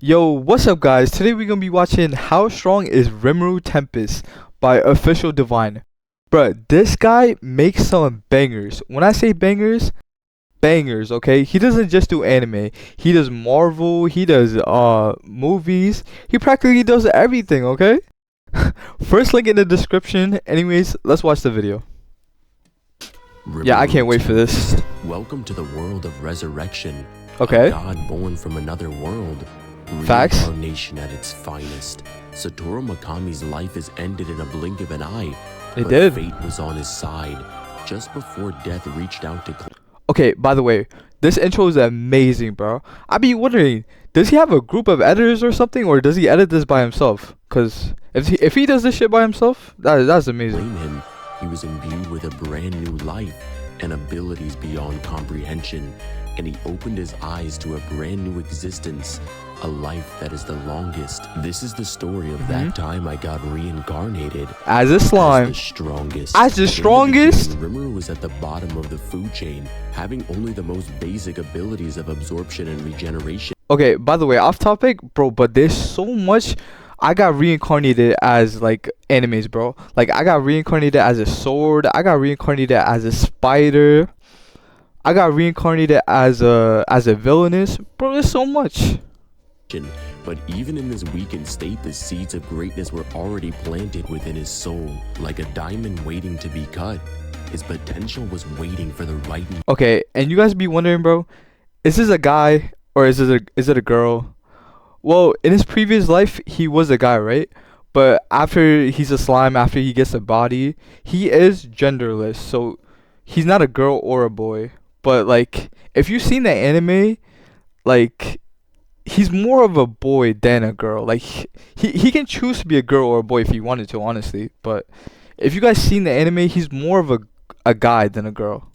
Yo, what's up guys? Today we're gonna be watching How Strong is Rimuru Tempest by Official Divine. Bruh, this guy makes some bangers. When I say bangers, bangers, okay? He doesn't just do anime. He does Marvel, he does movies. He practically does everything, okay? First link in the description. Anyways, let's watch the video. Yeah, I can't wait for this. Welcome to the world of resurrection. Okay. A god born from another world. Facts. Reincarnation at its finest. Satoru Mikami's life is ended in a blink of an eye. It did. Fate was on his side just before death reached out to. Okay, by the way, this intro is amazing, bro. I be wondering, does he have a group of editors or something, or does he edit this by himself? Cause if he does this shit by himself, that's amazing. Blame him. He was imbued with a brand new life and abilities beyond comprehension, and he opened his eyes to a brand new existence, a life that is the longest. This is the story of that time I got reincarnated As a slime. as the strongest. As the strongest? Rimuru was at the bottom of the food chain, having only the most basic abilities of absorption and regeneration. Okay, by the way, off topic, bro, but there's so much. I got reincarnated as like animes, bro. Like I got reincarnated as a sword. I got reincarnated as a spider. I got reincarnated as a villainess. Bro, there's so much. But even in this weakened state, the seeds of greatness were already planted within his soul, like a diamond waiting to be cut. His potential was waiting for the right. Okay, and you guys be wondering, bro, is this a guy or is it a girl? Well, in his previous life, he was a guy, right? But after he's a slime, after he gets a body, he is genderless. So he's not a girl or a boy. But like, if you've seen the anime, like, he's more of a boy than a girl. Like, he can choose to be a girl or a boy if he wanted to, honestly. But if you guys seen the anime, he's more of a guy than a girl.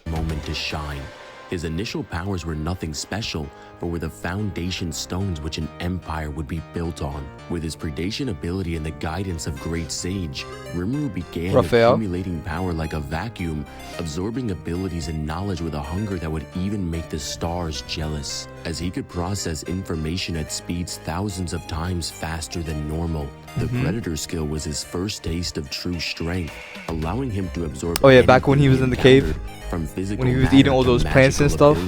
Moment to shine. His initial powers were nothing special, but were the foundation stones which an empire would be built on. With his predation ability and the guidance of Great Sage, Rimuru began accumulating power like a vacuum, absorbing abilities and knowledge with a hunger that would even make the stars jealous, as he could process information at speeds thousands of times faster than normal. The Predator skill was his first taste of true strength, allowing him to absorb. Oh yeah, back when he was in the cave, from physical when he was eating all those plants and stuff.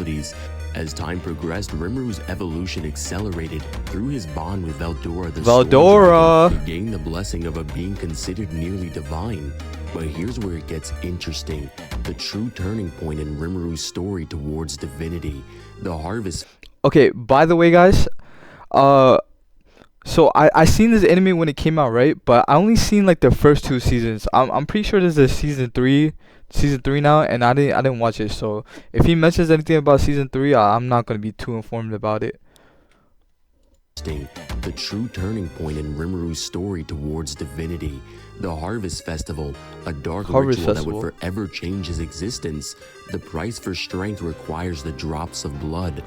As time progressed, Rimuru's evolution accelerated through his bond with Veldora the Veldora. He gained the blessing of a being considered nearly divine. But here's where it gets interesting. The true turning point in Rimuru's story towards divinity. The harvest. Okay, by the way, guys, so I seen this anime when it came out, right? But I only seen like the first 2 seasons. I'm pretty sure there's a season 3 now, and I didn't watch it. So if he mentions anything about season 3, I'm not gonna be too informed about it. The true turning point in Rimuru's story towards divinity. The Harvest Festival, a dark ritual that would forever change his existence. The price for strength requires the drops of blood.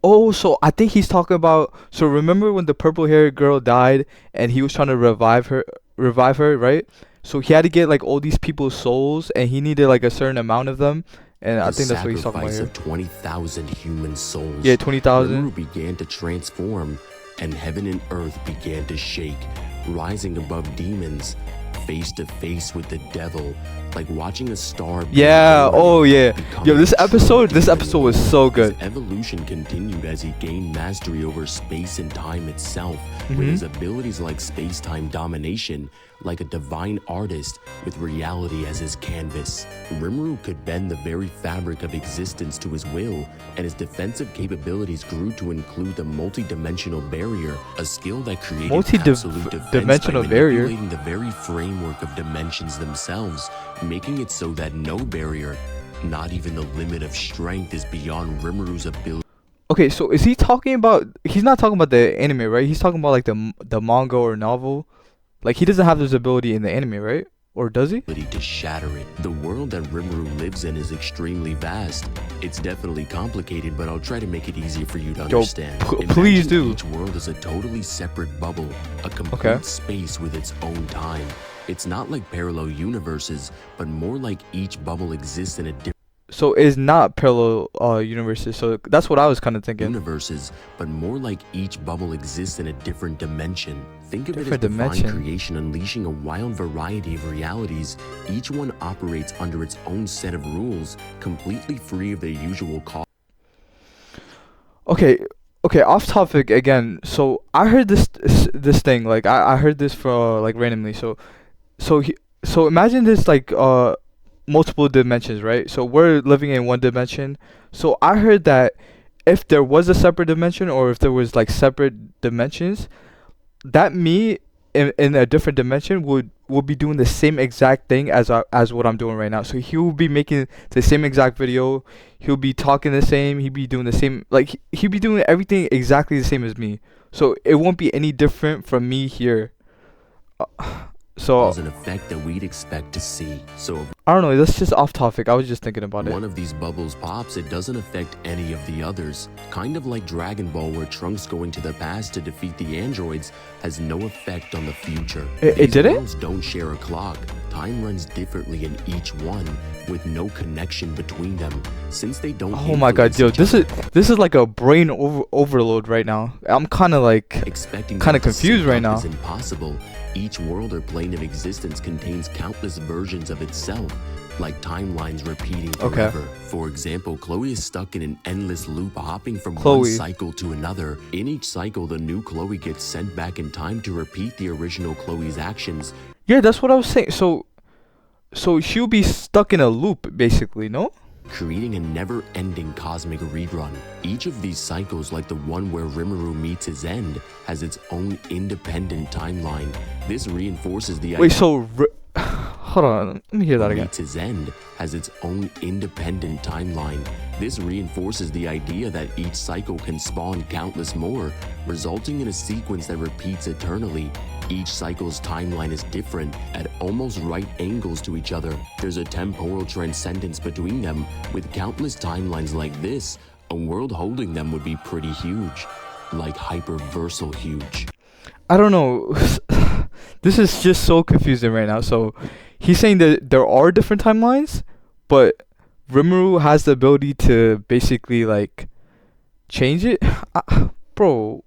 Oh, so I think he's talking about. So remember when the purple-haired girl died and he was trying to revive her, right? So he had to get like all these people's souls, and he needed like a certain amount of them. And I think that's what he's talking about here. Of 20,000 human souls. Yeah, 20,000. Rimuru began to transform, and heaven and earth began to shake, rising above demons, face to face with the devil, like watching a star. Yeah, oh yeah. Yo, this episode was so good. His evolution continued as he gained mastery over space and time itself, with his abilities like space-time domination, like a divine artist with reality as his canvas. Rimuru could bend the very fabric of existence to his will, and his defensive capabilities grew to include the multi-dimensional barrier, a skill that created absolute defense by manipulating the very framework of dimensions themselves, making it so that no barrier, not even the limit of strength, is beyond Rimuru's ability. Okay, so is he talking about? He's not talking about the anime, right? He's talking about like the manga or novel. Like, he doesn't have this ability in the anime, right? Or does he? To shatter it. The world that Rimuru lives in is extremely vast. It's definitely complicated, but I'll try to make it easier for you to understand. Please do. Each world is a totally separate bubble, a complete space with its own time. It's not like parallel universes, but more like each bubble exists in a different. So it's not parallel universes. So that's what I was kind of thinking. Universes, but more like each bubble exists in a different dimension. Think of it as Different divine dimension. creation unleashing a wild variety of realities. Each one operates under its own set of rules, completely free of the usual cause. Okay, okay, off topic again. So I heard this thing, like I heard this for like randomly. So so imagine this like multiple dimensions, right? So we're living in one dimension. So I heard that if there was a separate dimension, or if there was like separate dimensions, that me in a different dimension would be doing the same exact thing as what I'm doing right now. So he will be making the same exact video. He'll be talking the same. He'd be doing the same. Like he'd be doing everything exactly the same as me. So it won't be any different from me here. So An effect that we'd expect to see. So I don't know. That's just off topic. I was just thinking about one it. of these bubbles pops, it doesn't affect any of the others. Kind of like Dragon Ball, where Trunks going to the past to defeat the androids has no effect on the future. It These didn't? worlds don't share a clock. Time runs differently in each one, with no connection between them, since they don't. Oh my god, yo, influence each other. this is like a brain overload right now. I'm kind of like Expecting kind of them to sync confused right up now. is impossible. Each world or plane of existence contains countless versions of itself, like timelines repeating Okay. forever. For example, Chloe is stuck in an endless loop, hopping from one Chloe. cycle to another. In each cycle, the new Chloe gets sent back in time to repeat the original Chloe's actions. Yeah, that's what I was saying. So she'll be stuck in a loop, basically, no? Creating a never-ending cosmic rerun. Each of these cycles, like the one where Rimuru meets his end, has its own independent timeline. This reinforces the Wait, so hold on, let me hear that again. meets his end has its own independent timeline. This reinforces the idea that each cycle can spawn countless more, resulting in a sequence that repeats eternally. Each cycle's timeline is different, at almost right angles to each other. There's a temporal transcendence between them. With countless timelines like this, a world holding them would be pretty huge. Like hyperversal huge. I don't know. This is just so confusing right now. So he's saying that there are different timelines, but Rimuru has the ability to basically like change it. Bro,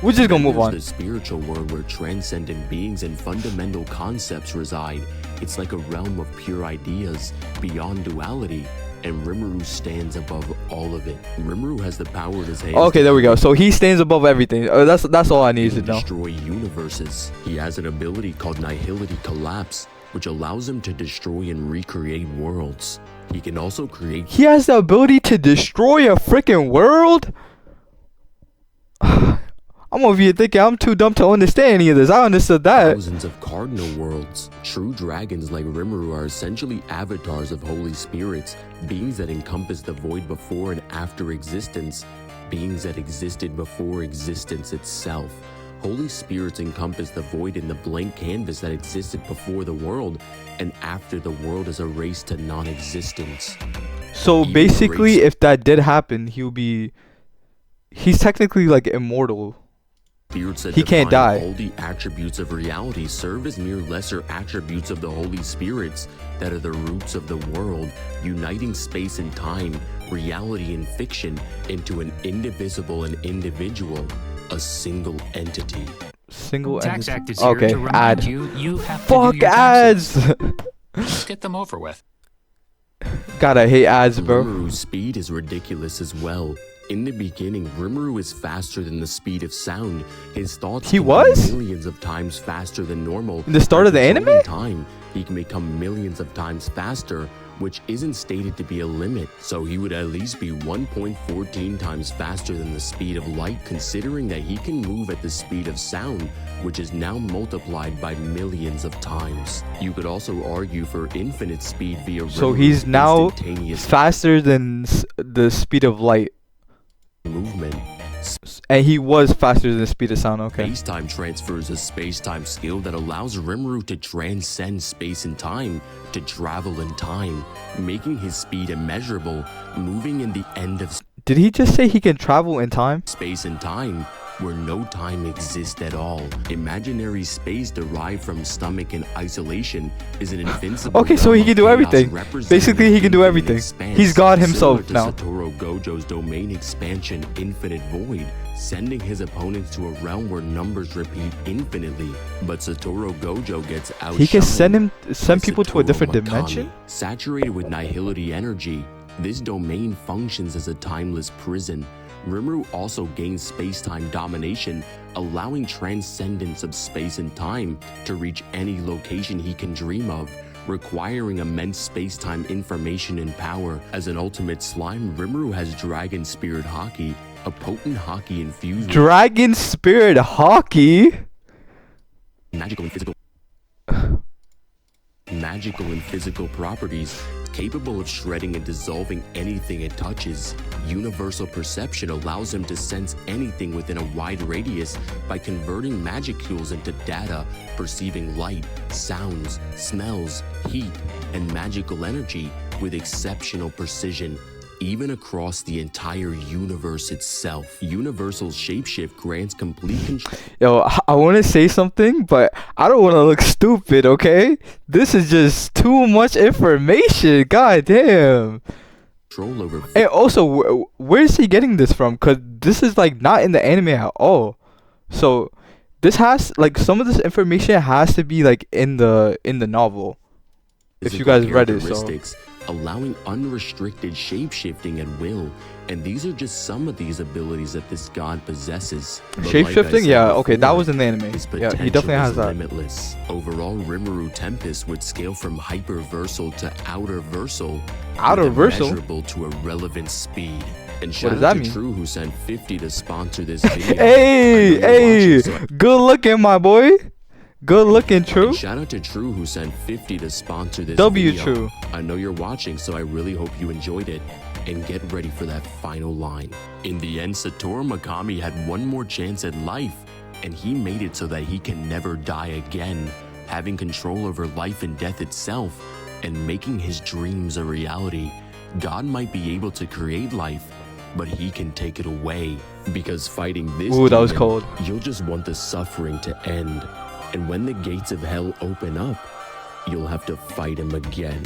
we're just gonna move There's on. the spiritual world where transcendent beings and fundamental concepts reside. It's like a realm of pure ideas, beyond duality, and Rimuru stands above all of it. Rimuru has the power in his hands. Okay, there we go. So he stands above everything. That's all I need to know. Destroy universes. He has an ability called Nihility Collapse, which allows him to destroy and recreate worlds. He can also create He has the ability to destroy a freaking world? I'm over here thinking I'm too dumb to understand any of this. I understood that. thousands of cardinal worlds. True dragons like Rimuru are essentially avatars of holy spirits, beings that encompass the void before and after existence, beings that existed before existence itself. Holy spirits encompass the void in the blank canvas that existed before the world and after the world is erased to non-existence. So Even basically, race- if that did happen, he's technically like immortal. Spirits that He can't define die. all the attributes of reality serve as mere lesser attributes of the holy spirits that are the roots of the world, uniting space and time, reality and fiction into an indivisible and individual, a single entity. Single Tax entity. Act is here Okay, to remind ad. you have to Fuck do your taxes. ads. Let's get them over with. Gotta hate ads, bro. Rimuru's speed is ridiculous as well. In the beginning, Rimuru is faster than the speed of sound. His thoughts He can be was? millions of times faster than normal. In the start of the By anime? controlling time, he can become millions of times faster, which isn't stated to be a limit. So he would at least be 1.14 times faster than the speed of light, considering that he can move at the speed of sound, which is now multiplied by millions of times. You could also argue for infinite speed via So Rimuru's he's now instantaneous faster than the speed of light, movement. and he was faster than the speed of sound. Okay. Space-time transfer is a space-time skill that allows Rimuru to transcend space and time, to travel in time, making his speed immeasurable, moving in the end of Did he just say he can travel in time? space and time. where no time exists at all. Imaginary space derived from stomach and isolation is an invincible Okay, so realm he of can do chaos everything. representing Basically, he can do infinite everything. expanse, He's God similar himself to now. Satoru Gojo's domain expansion Infinite Void, sending his opponents to a realm where numbers repeat infinitely. But Satoru Gojo gets outshined. He can send by people to a Satoru different Makami. dimension. Saturated with nihility energy, this domain functions as a timeless prison. Rimuru also gains space-time domination, allowing transcendence of space and time to reach any location he can dream of, requiring immense space-time information and power. As an ultimate slime, Rimuru has Dragon Spirit Haki, a potent Haki infused with Dragon Spirit Hockey. magical and physical properties, capable of shredding and dissolving anything it touches. Universal perception allows him to sense anything within a wide radius by converting magicules into data, perceiving light, sounds, smells, heat, and magical energy with exceptional precision, even across the entire universe itself. Universal shapeshift grants complete control. Yo, I want to say something, but I don't want to look stupid, okay? This is just too much information. God damn. Over. And also, where is he getting this from? Because this is like not in the anime at all. So this has like some of this information has to be like in the novel. If you guys read it, so allowing unrestricted shape-shifting at will, and these are just some of these abilities that this god possesses. Shape-shifting, yeah, okay, that was in the anime. His Yeah, he definitely has that. Limitless. Overall, Rimuru Tempest would scale from hyperversal to outerversal, measurable to irrelevant speed. And shout does out that to mean? True, who sent 50 to sponsor this video. Hey, good looking, my boy. Good looking, True. And shout out to True, who sent 50 to sponsor this W video. True. I know you're watching, so I really hope you enjoyed it. And get ready for that final line. In the end, Satoru Makami had one more chance at life, and he made it so that he can never die again, having control over life and death itself, and making his dreams a reality. God might be able to create life, but he can take it away. Because fighting this Ooh, that was demon, cold. you'll just want the suffering to end. And when the gates of hell open up, you'll have to fight him again.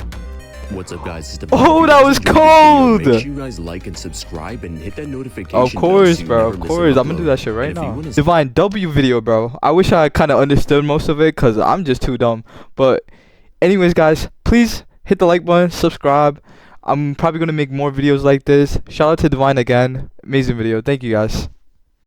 What's up, guys? Oh, that was cold! Make sure you guys like and subscribe and hit that notification Of course, bro. Of course. I'm gonna do that shit right now. Divine W video, bro. I wish I kind of understood most of it because I'm just too dumb. But anyways, guys, please hit the like button, subscribe. I'm probably gonna make more videos like this. Shout out to Divine again. Amazing video. Thank you, guys.